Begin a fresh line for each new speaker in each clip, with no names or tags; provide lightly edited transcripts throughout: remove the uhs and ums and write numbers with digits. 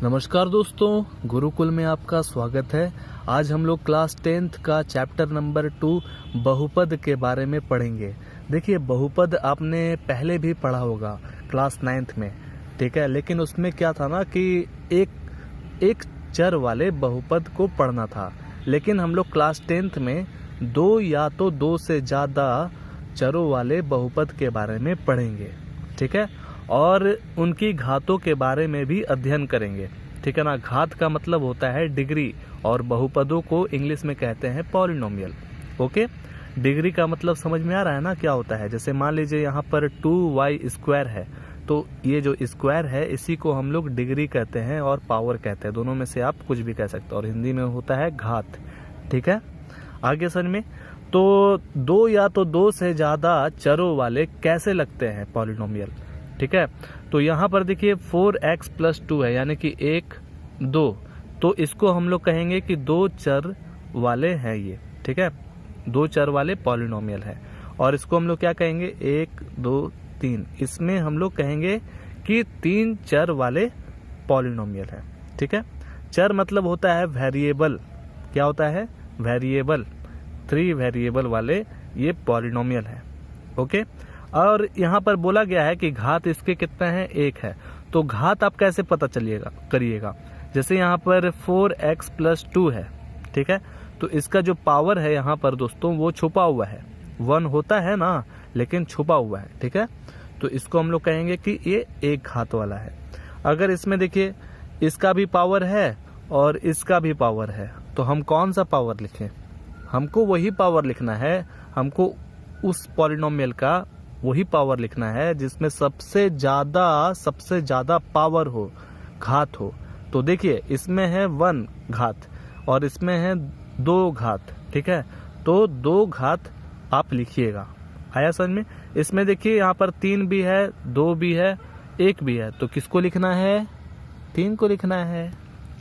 नमस्कार दोस्तों, गुरुकुल में आपका स्वागत है। आज हम लोग क्लास 10th का चैप्टर नंबर 2 बहुपद के बारे में पढ़ेंगे। देखिए, बहुपद आपने पहले भी पढ़ा होगा क्लास 9th में, ठीक है। लेकिन उसमें क्या था ना कि एक चर वाले बहुपद को पढ़ना था। लेकिन हम लोग क्लास 10th में दो या तो दो से ज़्यादा चरों वाले बहुपद के बारे में पढ़ेंगे, ठीक है। और उनकी घातों के बारे में भी अध्ययन करेंगे, ठीक है ना। घात का मतलब होता है डिग्री, और बहुपदों को इंग्लिश में कहते हैं पॉलिनोमियल। ओके, डिग्री का मतलब समझ में आ रहा है ना क्या होता है। जैसे मान लीजिए यहाँ पर 2y² है, तो ये जो स्क्वायर है इसी को हम लोग डिग्री कहते हैं और पावर कहते हैं। दोनों में से आप कुछ भी कह सकते हैं, और हिंदी में होता है घात, ठीक है। आगे समझ में, तो दो या तो दो से ज़्यादा चरों वाले कैसे लगते हैं पॉलिनोमियल, ठीक है। तो यहाँ पर देखिए 4x+2 है, यानी कि 1 2, तो इसको हम लोग कहेंगे कि दो चर वाले हैं ये, ठीक है। दो चर वाले पॉलिनोमियल है। और इसको हम लोग क्या कहेंगे, 1 2 3, इसमें हम लोग कहेंगे कि तीन चर वाले पॉलिनोमियल है, ठीक है। चर मतलब होता है वेरिएबल। क्या होता है? वेरिएबल। 3 वेरिएबल वाले ये पॉलिनोमियल है। ओके, और यहाँ पर बोला गया है कि घात इसके कितना है, 1 है। तो घात आप कैसे पता करिएगा। जैसे यहाँ पर 4x+2 है, ठीक है। तो इसका जो पावर है यहाँ पर दोस्तों वो छुपा हुआ है। 1 होता है ना, लेकिन छुपा हुआ है, ठीक है। तो इसको हम लोग कहेंगे कि ये एक घात वाला है। अगर इसमें देखिए इसका भी पावर है और इसका भी पावर है, तो हम कौन सा पावर लिखें? हमको वही पावर लिखना है। हमको उस पॉलिनोमियल का वही पावर लिखना है जिसमें सबसे ज्यादा पावर हो, घात हो। तो देखिए इसमें है 1 घात और इसमें है 2 घात, ठीक है। तो 2 घात आप लिखिएगा। आया समझ में? इसमें देखिए यहाँ पर 3 भी है, 2 भी है, 1 भी है। तो किसको लिखना है? 3 को लिखना है।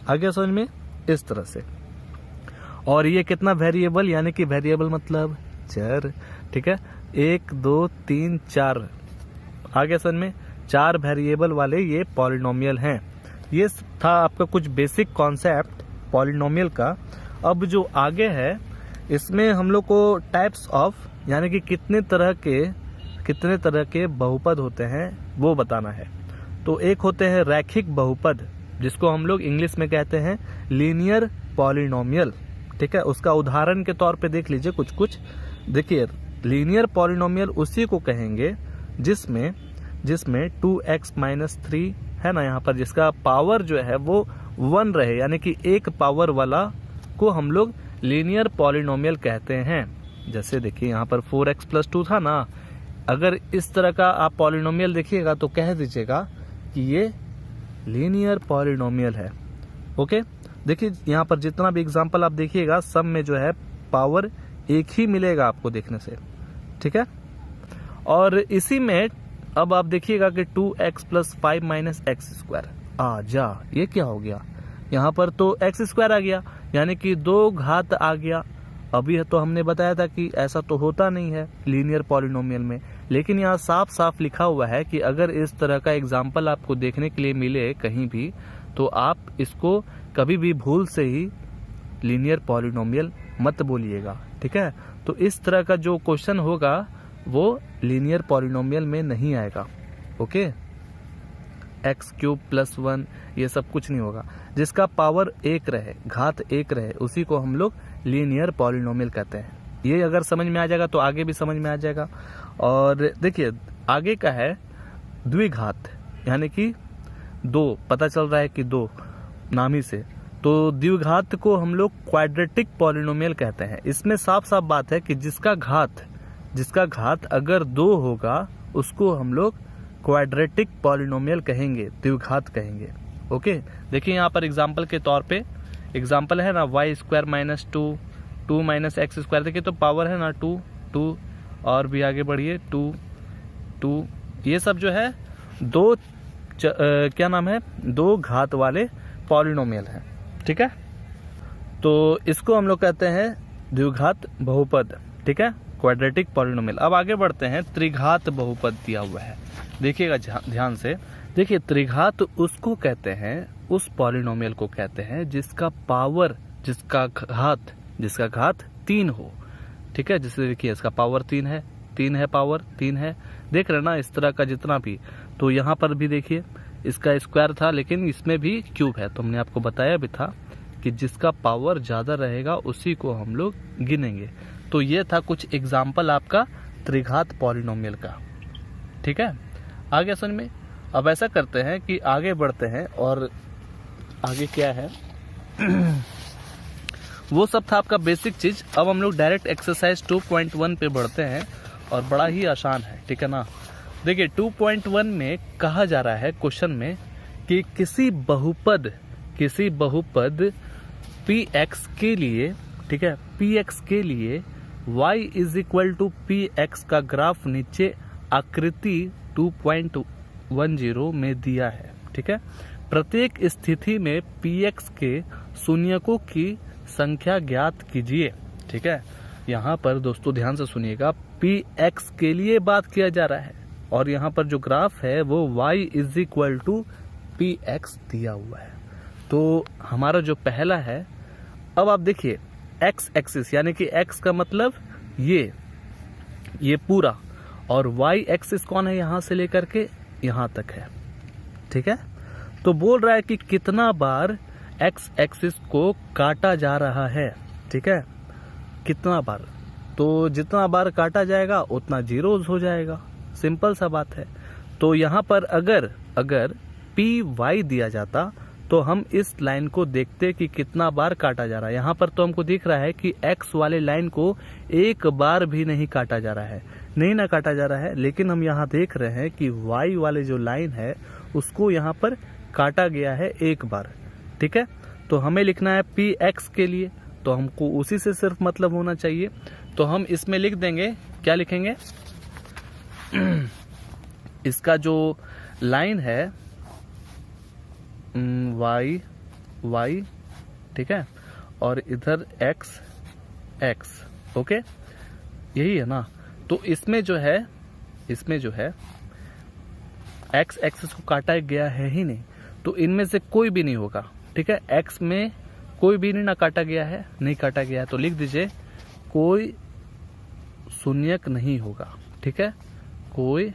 आगे समझ में? इस तरह से। और ये कितना वेरिएबल, यानी कि वेरिएबल मतलब चर, ठीक है। 1 2 3 4, आगे समझ में, 4 वेरिएबल वाले ये पॉलिनोमियल हैं। ये था आपका कुछ बेसिक कॉन्सेप्ट पॉलिनोमियल का। अब जो आगे है इसमें हम लोग को टाइप्स ऑफ, यानी कि कितने तरह के बहुपद होते हैं वो बताना है। तो एक होते हैं रैखिक बहुपद, जिसको हम लोग इंग्लिश में कहते हैं लीनियर पॉलिनोमियल, ठीक है। उसका उदाहरण के तौर पे देख लीजिए कुछ। देखिए, लीनियर पॉलिनोमियल उसी को कहेंगे जिसमें 2x-3 है ना, यहाँ पर जिसका पावर जो है वो 1 रहे, यानी कि एक पावर वाला को हम लोग लीनियर पॉलिनोमियल कहते हैं। जैसे देखिए यहाँ पर 4x+2 था ना, अगर इस तरह का आप पॉलिनोमियल देखिएगा तो कह दीजिएगा कि ये लीनियर पॉलिनोमियल है। ओके, देखिए यहाँ पर जितना भी एग्जाम्पल आप देखिएगा सब में जो है पावर एक ही मिलेगा आपको देखने से, ठीक है। और इसी में अब आप देखिएगा कि 2x+5 - x²। ये क्या हो गया? यहाँ पर तो x² आ गया, यानी कि 2 घात आ गया। अभी तो हमने बताया था कि ऐसा तो होता नहीं है लीनियर पॉलिनोमियल में, लेकिन यहाँ साफ साफ लिखा हुआ है कि अगर इस तरह का एग्जाम्पल आपको देखने के लिए मिले कहीं भी, तो आप इसको कभी भी भूल से ही लीनियर पॉलिनोमियल मत बोलिएगा, ठीक है। तो इस तरह का जो क्वेश्चन होगा वो लीनियर पॉलिनोमियल में नहीं आएगा। ओके, x³ + 1 ये सब कुछ नहीं होगा। जिसका पावर 1 रहे, घात 1 रहे, उसी को हम लोग लीनियर पॉलिनोमियल कहते हैं। ये अगर समझ में आ जाएगा तो आगे भी समझ में आ जाएगा। और देखिए आगे का है द्विघात, यानी कि 2, पता चल रहा है कि 2 नाम ही से। तो द्विघात को हम लोग क्वाड्रेटिक पॉलिनोमियल कहते हैं। इसमें साफ साफ बात है कि जिसका घात अगर 2 होगा उसको हम लोग क्वाड्रेटिक पॉलिनोमियल कहेंगे, द्विघात कहेंगे। ओके, देखिए यहाँ पर एग्जाम्पल के तौर पे एग्जाम्पल है ना, y² - 2 2 - x²। देखिए तो पावर है ना 2 और भी आगे बढ़िए 2 ये सब जो है दो घात वाले पॉलिनोमियल है, ठीक है। तो इसको हम लोग कहते हैं द्विघात बहुपद, ठीक है। Quadratic polynomial. अब आगे बढ़ते हैं, त्रिघात बहुपद दिया हुआ है, देखिएगा ध्यान से। देखिए त्रिघात उसको कहते हैं, उस पॉलिनोमियल को कहते हैं जिसका पावर, जिसका घात 3 हो, ठीक है। जैसे देखिए इसका पावर 3 है, पावर 3 है, देख रहे ना इस तरह का जितना भी। तो यहाँ पर भी देखिए इसका स्क्वायर था लेकिन इसमें भी क्यूब है, तो हमने आपको बताया भी था कि जिसका पावर ज़्यादा रहेगा उसी को हम लोग गिनेंगे। तो ये था कुछ एग्जाम्पल आपका त्रिघात पॉलिनोमियल का, ठीक है। आगे समझ में। अब ऐसा करते हैं कि आगे बढ़ते हैं, और आगे क्या है वो सब था आपका बेसिक चीज। अब हम लोग डायरेक्ट एक्सरसाइज 2.1 पे बढ़ते हैं, और बड़ा ही आसान है, ठीक है ना। देखिए 2.1 में कहा जा रहा है क्वेश्चन में कि किसी बहुपद px के लिए, ठीक है, px के लिए y is equal to px का ग्राफ नीचे आकृति 2.10 में दिया है, ठीक है। प्रत्येक स्थिति में px के शून्यकों की संख्या ज्ञात कीजिए, ठीक है। यहाँ पर दोस्तों ध्यान से सुनिएगा, px के लिए बात किया जा रहा है, और यहाँ पर जो ग्राफ है वो y is equal to px दिया हुआ है। तो हमारा जो पहला है, अब आप देखिए x एक्सिस यानी कि x का मतलब ये पूरा, और y एक्सिस कौन है, यहाँ से लेकर के यहाँ तक है, ठीक है। तो बोल रहा है कि कितना बार x एक्सिस को काटा जा रहा है, ठीक है, कितना बार। तो जितना बार काटा जाएगा उतना जीरोज हो जाएगा, सिंपल सा बात है। तो यहाँ पर अगर py दिया जाता तो हम इस लाइन को देखते कि कितना बार काटा जा रहा है। यहाँ पर तो हमको दिख रहा है कि x वाले लाइन को एक बार भी नहीं काटा जा रहा है, नहीं ना काटा जा रहा है, लेकिन हम यहाँ देख रहे हैं कि y वाले जो लाइन है उसको यहाँ पर काटा गया है एक बार, ठीक है। तो हमें लिखना है px के लिए, तो हमको उसी से सिर्फ मतलब होना चाहिए। तो हम इसमें लिख देंगे, क्या लिखेंगे इसका जो लाइन है y, ठीक है, और इधर x, ओके, यही है ना। तो इसमें जो है x एक्सिस को काटा गया है ही नहीं, तो इनमें से कोई भी नहीं होगा, ठीक है। x में कोई भी नहीं काटा गया है, तो लिख दीजिए कोई शून्यक नहीं होगा, ठीक है, कोई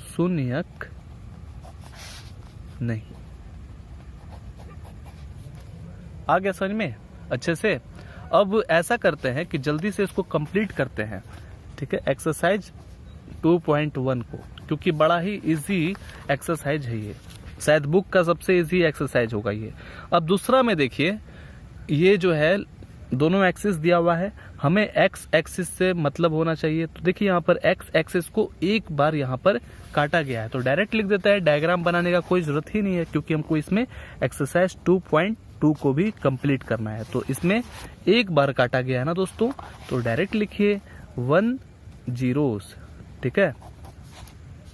शून्यक नहीं। आ गया समझ में अच्छे से। अब ऐसा करते हैं कि जल्दी से इसको कंप्लीट करते हैं, ठीक है, एक्सरसाइज 2.1 को, क्योंकि बड़ा ही इजी एक्सरसाइज है ये, शायद बुक का सबसे इजी एक्सरसाइज होगा ये। अब दूसरा में देखिए, ये जो है दोनों एक्सिस दिया हुआ है, हमें एक्स एक्सिस से मतलब होना चाहिए। तो देखिए यहाँ पर एक्स एक्सिस को एक बार यहाँ पर काटा गया है, तो डायरेक्ट लिख देता है, डायग्राम बनाने का कोई जरूरत ही नहीं है, क्योंकि हमको इसमें एक्सरसाइज 2.2 को भी कंप्लीट करना है। तो इसमें एक बार काटा गया है ना दोस्तों, तो डायरेक्ट लिखिए 1 zeros, ठीक है।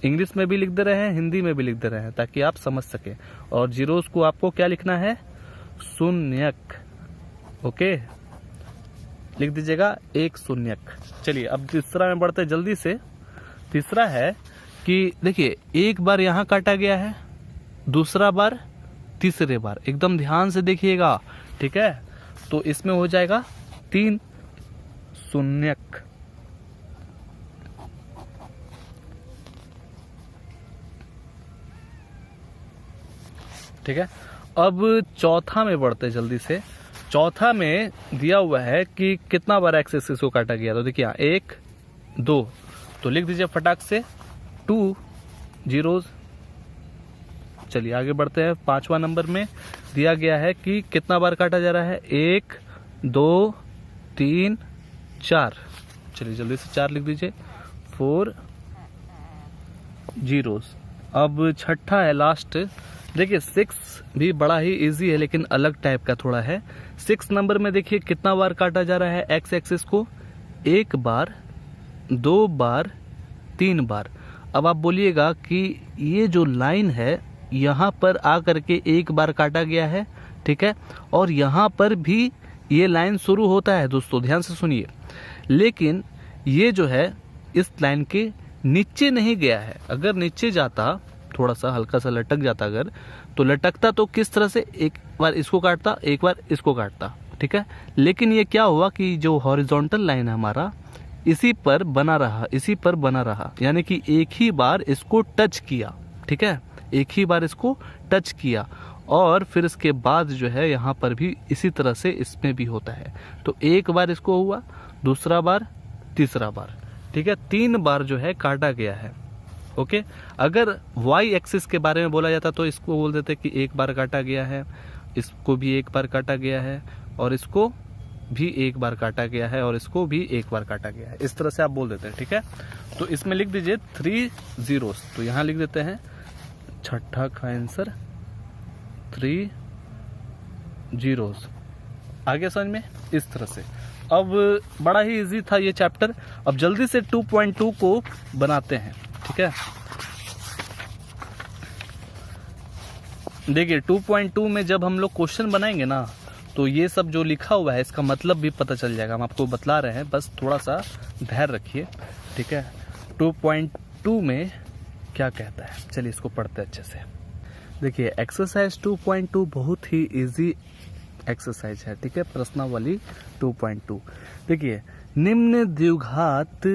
इंग्लिश में भी लिख दे रहे हैं, हिंदी में भी लिख दे रहे हैं, ताकि आप समझ सके। और जीरोस को आपको क्या लिखना है, शून्यक, ओके, लिख दीजिएगा एक शून्यक। चलिए अब तीसरा में बढ़ते जल्दी से। तीसरा है कि देखिए एक बार यहाँ काटा गया है, दूसरा बार, तीसरे बार, एकदम ध्यान से देखिएगा, ठीक है। तो इसमें हो जाएगा 3 शून्यक, ठीक है। अब चौथा में बढ़ते जल्दी से। चौथा में दिया हुआ है कि कितना बार एक्स एक्सिस को काटा गया, तो देखिए 1 2, तो लिख दीजिए फटाक से 2 zeros। चलिए आगे बढ़ते हैं। 5वां नंबर में दिया गया है कि कितना बार काटा जा रहा है, 1 2 3 4, चलिए जल्दी से 4 लिख दीजिए, 4 zeros। अब छठा है लास्ट, देखिए 6 भी बड़ा ही इजी है लेकिन अलग टाइप का थोड़ा है। 6 नंबर में देखिए कितना बार काटा जा रहा है एक्स एक्सिस को, 1 बार, 2 बार, 3 बार। अब आप बोलिएगा कि ये जो लाइन है यहाँ पर आकर के 1 बार काटा गया है, ठीक है, और यहाँ पर भी ये लाइन शुरू होता है दोस्तों, ध्यान से सुनिए। लेकिन ये जो है इस लाइन के नीचे नहीं गया है। अगर नीचे जाता, थोड़ा सा हल्का सा लटक जाता अगर, तो लटकता तो किस तरह से, एक बार इसको काटता, एक बार इसको काटता, ठीक है। लेकिन ये क्या हुआ कि जो हॉरिजॉन्टल लाइन है हमारा, इसी पर बना रहा, इसी पर बना रहा, यानी कि एक ही बार इसको टच किया, ठीक है, एक ही बार इसको टच किया, और फिर इसके बाद जो है यहाँ पर भी इसी तरह से इसमें भी होता है। तो एक बार इसको हुआ, दूसरा बार, तीसरा बार, ठीक है, 3 बार जो है काटा गया है। ओके, अगर वाई एक्सिस के बारे में बोला जाता तो इसको बोल देते कि एक बार काटा गया है, इसको भी एक बार काटा गया है, और इसको भी एक बार काटा गया है, और इसको भी एक बार काटा गया है। इस तरह से आप बोल देते हैं, ठीक है। तो इसमें लिख दीजिए 3 zeros, तो यहाँ लिख देते हैं छठा का आंसर 3 zeros। आगे समझ में, इस तरह से। अब बड़ा ही इजी था ये चैप्टर। अब जल्दी से 2.2 को बनाते हैं, ठीक है। देखिए 2.2 में जब हम लोग क्वेश्चन बनाएंगे ना, तो ये सब जो लिखा हुआ है इसका मतलब भी पता चल जाएगा। हम आपको बतला रहे हैं, बस थोड़ा सा धैर्य रखिए, ठीक है। 2.2 में क्या कहता है, चलिए इसको पढ़ते हैं अच्छे से। देखिए एक्सरसाइज 2.2 बहुत ही इजी एक्सरसाइज है, ठीक है, प्रश्नावली 2.2। देखिए निम्न द्विघात